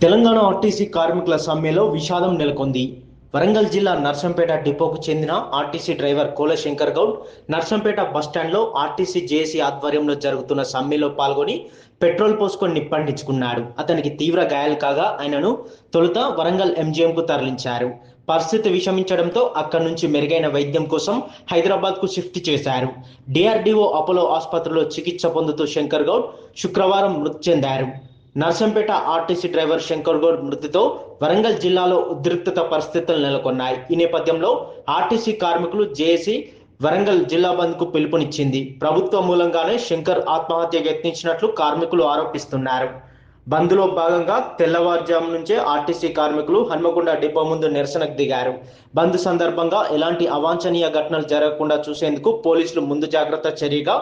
Telangana RTC కార్మికుల సమ్మెలో విషాదం నెలకొంది. వరంగల్ జిల్లా నర్సంపేట డిపోకు చెందిన ఆర్టీసీ డ్రైవర్ కోల శంకర్ గౌడ్ నర్సంపేట బస్టాండ్లో ఆర్టీసీ జేఏసీ ఆధ్వర్యంలో జరుగుతున్న సమ్మెలో పాల్గొని పెట్రోల్ పోసుకొని నిప్పండించుకున్నాడు. అతనికి తీవ్ర గాయాలు కాగా ఆయనను తొలుత వరంగల్ ఎంజీఎంకు తరలించారు. పరిస్థితి విషమించడంతో అక్కడి నుంచి మెరుగైన వైద్యం కోసం హైదరాబాద్కు షిఫ్ట్ చేశారు. డిఆర్డీఓ అపోలో ఆసుపత్రిలో చికిత్స పొందుతూ శంకర్ గౌడ్ శుక్రవారం మృతి చెందారు. నర్సంపేట ఆర్టీసీ డ్రైవర్ శంకర్ గౌడ్ మృతితో వరంగల్ జిల్లాలో ఉద్రిక్తత పరిస్థితులు నెలకొన్నాయి. ఈ నేపథ్యంలో ఆర్టీసీ కార్మికులు జేఏసీ వరంగల్ జిల్లా బంద్కు పిలుపునిచ్చింది. ప్రభుత్వం మూలంగానే శంకర్ ఆత్మహత్యకు యత్నించినట్లు కార్మికులు ఆరోపిస్తున్నారు. బంద్లో భాగంగా తెల్లవారుజాము నుంచే ఆర్టీసీ కార్మికులు హన్మకొండ డిపో ముందు నిరసనకు దిగారు. బంద్ సందర్భంగా ఎలాంటి అవాంఛనీయ ఘటనలు జరగకుండా చూసేందుకు పోలీసులు ముందు జాగ్రత్త చర్యగా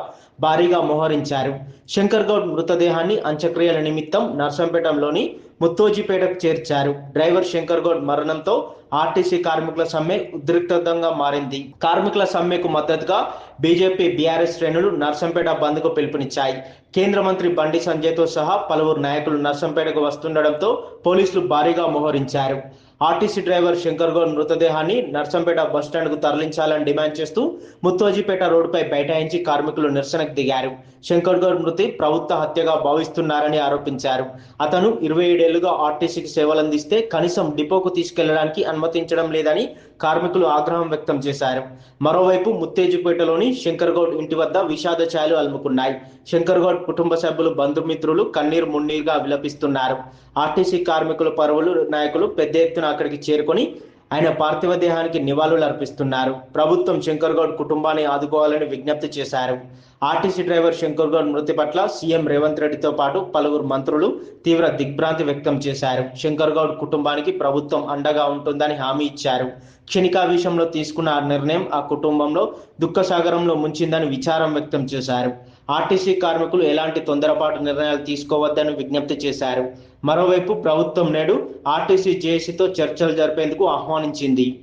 భారీగా మోహరించారు. శంకర్ గౌడ్ మృతదేహాన్ని అంత్యక్రియల నిమిత్తం నర్సంపేటలోని ముత్తోజిపేటకు చేర్చారు. డ్రైవర్ శంకర్ గౌడ్ మరణంతో ఆర్టీసీ కార్మికుల సమ్మె ఉద్రిక్తంగా మారింది. కార్మికుల సమ్మెకు మద్దతుగా బీజేపీ, బీఆర్ఎస్ శ్రేణులు నర్సంపేట బంద్కు పిలుపునిచ్చాయి. కేంద్ర మంత్రి బండి సంజయ్తో సహా పలువురు నాయకులు నర్సంపేటకు వస్తుండటంతో పోలీసులు భారీగా మోహరించారు. ఆర్టీసీ డ్రైవర్ శంకర్ గౌడ్ మృతదేహాన్ని నర్సంపేట బస్టాండ్కు తరలించాలని డిమాండ్ చేస్తూ ముత్తోజిపేట రోడ్డుపై బైఠాయించి కార్మికులు నిరసనకు దిగారు. శంకర్ గౌడ్ మృతి ప్రభుత్వ హత్యగా భావిస్తున్నారని ఆరోపించారు. అతను 27 ఏళ్లుగా ఆర్టీసీకి సేవలందిస్తే కనీసం డిపోకు తీసుకెళ్లడానికి అనుమతించడం లేదని కార్మికులు ఆగ్రహం వ్యక్తం చేశారు. మరోవైపు ముత్తేజుపేటలోని శంకర్ గౌడ్ ఇంటి వద్ద విషాద ఛాయలు అలుముకున్నాయి. శంకర్ గౌడ్ కుటుంబ సభ్యులు, బంధుమిత్రులు కన్నీరు మున్నీరుగా విలపిస్తున్నారు. ఆర్టీసీ కార్మికుల పరువులు నాయకులు పెద్ద ఎత్తున అక్కడికి చేరుకొని ఆయన పార్థివ దేహానికి నివాళులు అర్పిస్తున్నారు. ప్రభుత్వం శంకర్ గౌడ్ కుటుంబాన్ని ఆదుకోవాలని విజ్ఞప్తి చేశారు. ఆర్టీసీ డ్రైవర్ శంకర్ గౌడ్ మృతి పట్ల సీఎం రేవంత్ రెడ్డితో పాటు పలువురు మంత్రులు తీవ్ర దిగ్భ్రాంతి వ్యక్తం చేశారు. శంకర్ గౌడ్ కుటుంబానికి ప్రభుత్వం అండగా ఉంటుందని హామీ ఇచ్చారు. క్షణికావేశంలో తీసుకున్న ఆ నిర్ణయం ఆ కుటుంబంలో దుఃఖసాగరంలో ముంచిందని విచారం వ్యక్తం చేశారు. ఆర్టీసీ కార్మికులు ఎలాంటి తొందరపాటు నిర్ణయాలు తీసుకోవద్దని విజ్ఞప్తి చేశారు. మరోవైపు ప్రభుత్వం నేడు ఆర్టీసీ జేఏసీతో చర్చలు జరిపేందుకు ఆహ్వానించింది.